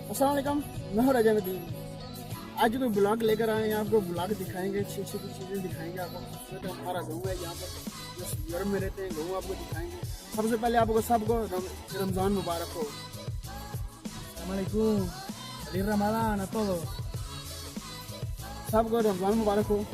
अस्सलाम वालेकुम, मैं हूं राजा नदीम। आज कोई ब्लॉग लेकर आए हैं, आपको ब्लॉग दिखाएंगे, अच्छी अच्छी चीज़ें दिखाएंगे आपको। तो हमारा गाँव है यहाँ पर, जो यूरोप में रहते हैं, गाँव आपको दिखाएंगे। सबसे पहले आपको सबको रमज़ान मुबारक हो। Assalamualaikum. Feliz Ramadán a todos. सबको रमज़ान मुबारक हो।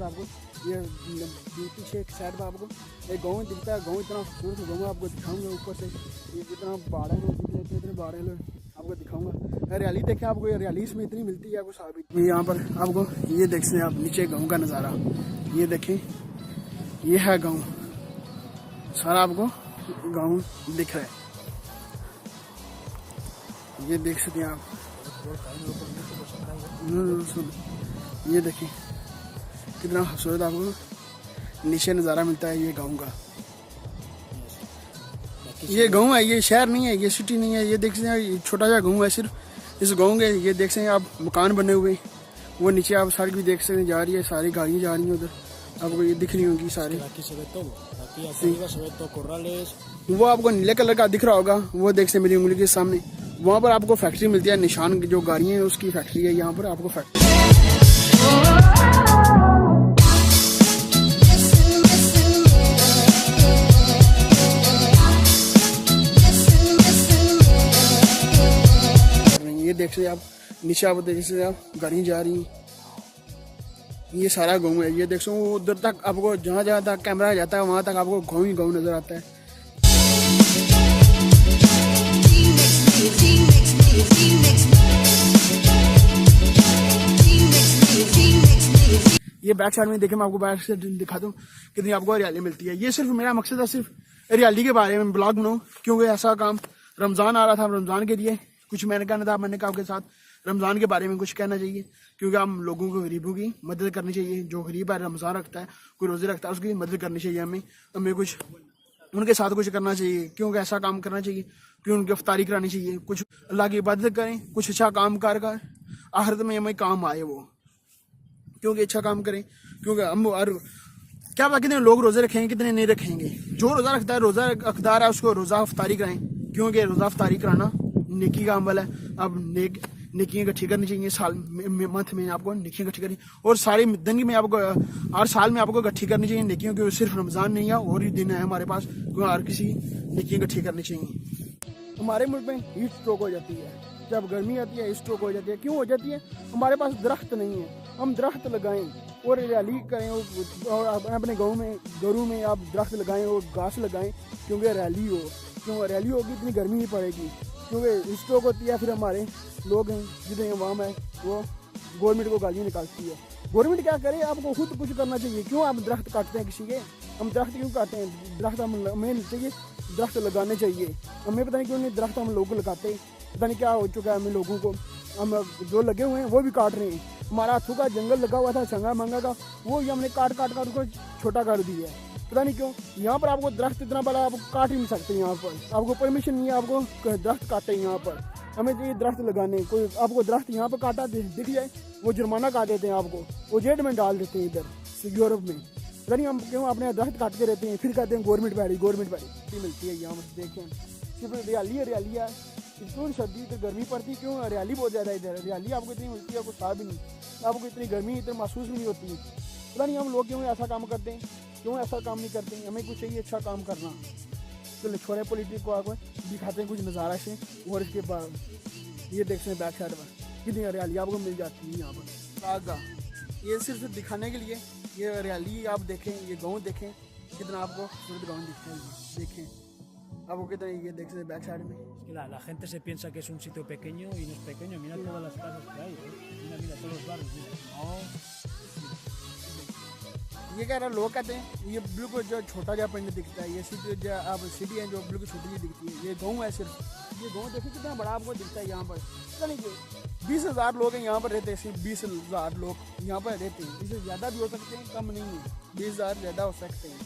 आपको ये पीछे एक साइड में आपको एक गाँव दिखता है। गाँव इतना खूबसूरत गाँव आपको दिखाऊंगा ऊपर से। ये जितना बाड़ा है इतने बाड़े आपको दिखाऊंगा। हरियाली देखें, आपको हरियाली इसमें इतनी मिलती है आपको साबित। यहाँ पर आपको ये देख सकते हैं आप नीचे गाँव का नज़ारा। ये देखें, ये है गाँव, सारा आपको गाँव दिख रहा है। ये देख सकते हैं आप, ये देखें कितना खूबसूरत आपको नीचे नज़ारा मिलता है ये गांव का। ये गांव है, ये शहर नहीं है, ये सिटी नहीं है। ये देख सकते हैं, ये छोटा सा गांव है सिर्फ। इस गांव के ये देख सकते हैं आप मकान बने हुए, वो नीचे आप सड़क भी देख सकते हैं जा रही है, सारी गाड़ियाँ जा रही हैं उधर, आपको ये दिख रही होंगी सारी। वो आपको नीले कलर का दिख रहा होगा, वो देख सकते मेरी उंगली के सामने। वहाँ पर आपको फैक्ट्री मिलती है, निशान जो गाड़ियाँ हैं उसकी फैक्ट्री है यहाँ पर आपको फैक्ट्री। ये देख सकते आप नीचे, आप देख सकते आप गाड़ियाँ जा रही हैं। ये सारा गाँव है। ये देख सकते उधर तक आपको जहाँ जहाँ तक कैमरा जाता है वहाँ तक आपको गाँव ही गाँव नजर आता है। ये बैक साइड में देखे, मैं आपको बैक साइड दिखाता हूँ कितनी आपको हरियाली मिलती है। ये सिर्फ मेरा मकसद है सिर्फ हरियाली के बारे में ब्लॉग बनाऊँ, क्योंकि ऐसा काम रमज़ान आ रहा था, रमज़ान के लिए कुछ मैंने कहना था। मैंने कहा आपके साथ रमज़ान के बारे में कुछ कहना चाहिए, क्योंकि हम लोगों को, गरीबों की मदद करनी चाहिए। जो गरीब है, रमज़ान रखता है, कोई रोज़े रखता है, उसकी मदद करनी चाहिए। हमें कुछ उनके साथ कुछ करना चाहिए, क्योंकि ऐसा काम करना चाहिए कि उनकी इफ्तारी करानी चाहिए। कुछ अल्लाह की इबादत करें, कुछ अच्छा काम कर आखिरत में हमें काम आए वो, क्योंकि अच्छा काम करें। क्योंकि हम और क्या पता कितने लोग रोज़े रखेंगे, कितने नहीं रखेंगे। जो रोज़ा रखता है, रोज़ा अख्तार है, उसको रोज़ा इफ्तारी कराएं, क्योंकि रोज़ा इफ्तारी कराना नेकी का अमल है। अब नेकियां इकट्ठी करनी चाहिए, साल मंथ में आपको नेकियां इकट्ठी करनी, और सारी दिन में आपको हर साल में आपको इकट्ठी करनी चाहिए नेकियों, क्योंकि सिर्फ रमज़ान नहीं है, और ही दिन है हमारे पास, क्योंकि हर किसी नेकियां इकट्ठी करनी चाहिए। हमारे मुल्क में हीट स्ट्रोक हो जाती है, जब गर्मी आती है हीट स्ट्रोक हो जाती है। क्यों हो जाती है? हमारे पास दरख्त नहीं है। हम दरख्त लगाएं और हरियाली करें, और अपने गाँव में घरों में आप दरख्त लगाएं और घास लगाएं, क्योंकि हरियाली हो। क्यों हरियाली होगी इतनी गर्मी नहीं पड़ेगी, क्योंकि स्ट्रोक होती है। फिर हमारे लोग हैं जितने अवाम है वो गवर्नमेंट को गालियाँ निकालती है। गवर्नमेंट क्या करे, आपको खुद कुछ करना चाहिए। क्यों आप दरख्त काटते हैं किसी के? हम दरख्त क्यों काटते हैं? दरख्त हमें चाहिए, दरख्त लगाने चाहिए। हमें पता नहीं क्यों नहीं दरख्त हम लोग को लगाते, पता नहीं क्या हो चुका है हमें लोगों को। हम जो लगे हुए हैं वो भी काट रहे हैं। हमारा हाथों का जंगल लगा हुआ था संगा मंगा का, वो ही हमने काट काट काट उसको छोटा कर दिया है। पता नहीं क्यों। यहाँ पर आपको दरख्त इतना बड़ा आप काट ही नहीं सकते, यहाँ पर आपको परमिशन नहीं है आपको दरख्त काटे। यहाँ पर हमें चाहिए दरख्त लगाने, कोई आपको दरख्त यहाँ पर काटा दिख जाए वो जुर्माना काट देते हैं आपको, वो जेल में डाल देते हैं इधर यूरोप में। पता नहीं हम क्यों अपने दरख्त काटते रहते हैं, फिर कहते हैं गवर्नमेंट पैड़ी मिलती है। यहाँ पर देखें सिर्फ हरियाली हरियाली है, क्यों सर्दी इधर गर्मी पड़ती, क्यों हरियाली बहुत ज़्यादा इधर, हरियाली आपको इतनी मिलती है आपको साफ भी नहीं, आपको इतनी गर्मी इतनी महसूस भी नहीं होती। पता नहीं हम लोग क्यों ऐसा काम करते हैं, क्यों ऐसा काम नहीं करते हैं। हमें कुछ चाहिए अच्छा काम करना। तो छोड़े पॉलिटिक्स को आपको दिखाते हैं कुछ नज़ारा से। और इसके बाद ये देखते हैं बैक साइड पर कितनी हरियाली आपको मिल जाती है। यहाँ पर आगा ये सिर्फ दिखाने के लिए, ये हरियाली आप देखें, ये गाँव देखें कितना आपको खूबसूरत गाँव दिखता है। देखें आपको कितना, ये देख सकते बैक साइड में। La gente se piensa que es un sitio pequeño y no es pequeño. Mira todas las casas que hay. Mira todos los barrios. ये कह रहा लोग कहते हैं ये बिल्कुल जो छोटा जहाँ पिंड दिखता है, ये सिटी जो आप सिटी है जो बिल्कुल छोटी दिखती है, ये गाँव है सिर्फ। ये गाँव देखिए कितना बड़ा आपको दिखता है। यहाँ पर पता नहीं 20,000 लोग हैं यहाँ पर रहते हैं, सिर्फ 20,000 लोग यहाँ पर रहते हैं। इससे ज़्यादा भी हो सकते हैं, कम नहीं है, 20,000 ज़्यादा हो सकते हैं।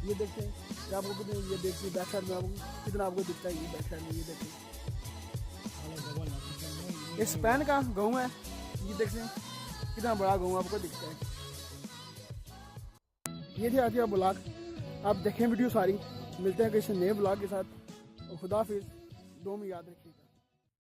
ये देखते हैं कि आपको कितने, ये देखिए बैक साइड में आपको कितना आपको दिखता है। ये बैक साइड में ये देखिए ये स्पेन का गाँव है, ये देखते हैं कितना बड़ा गाँव आपको दिखता है। ये थे आज का ब्लॉग, आप देखें वीडियो सारी। मिलते हैं किसी नए ब्लॉग के साथ। खुदा हाफिज़, दो में याद रखिएगा।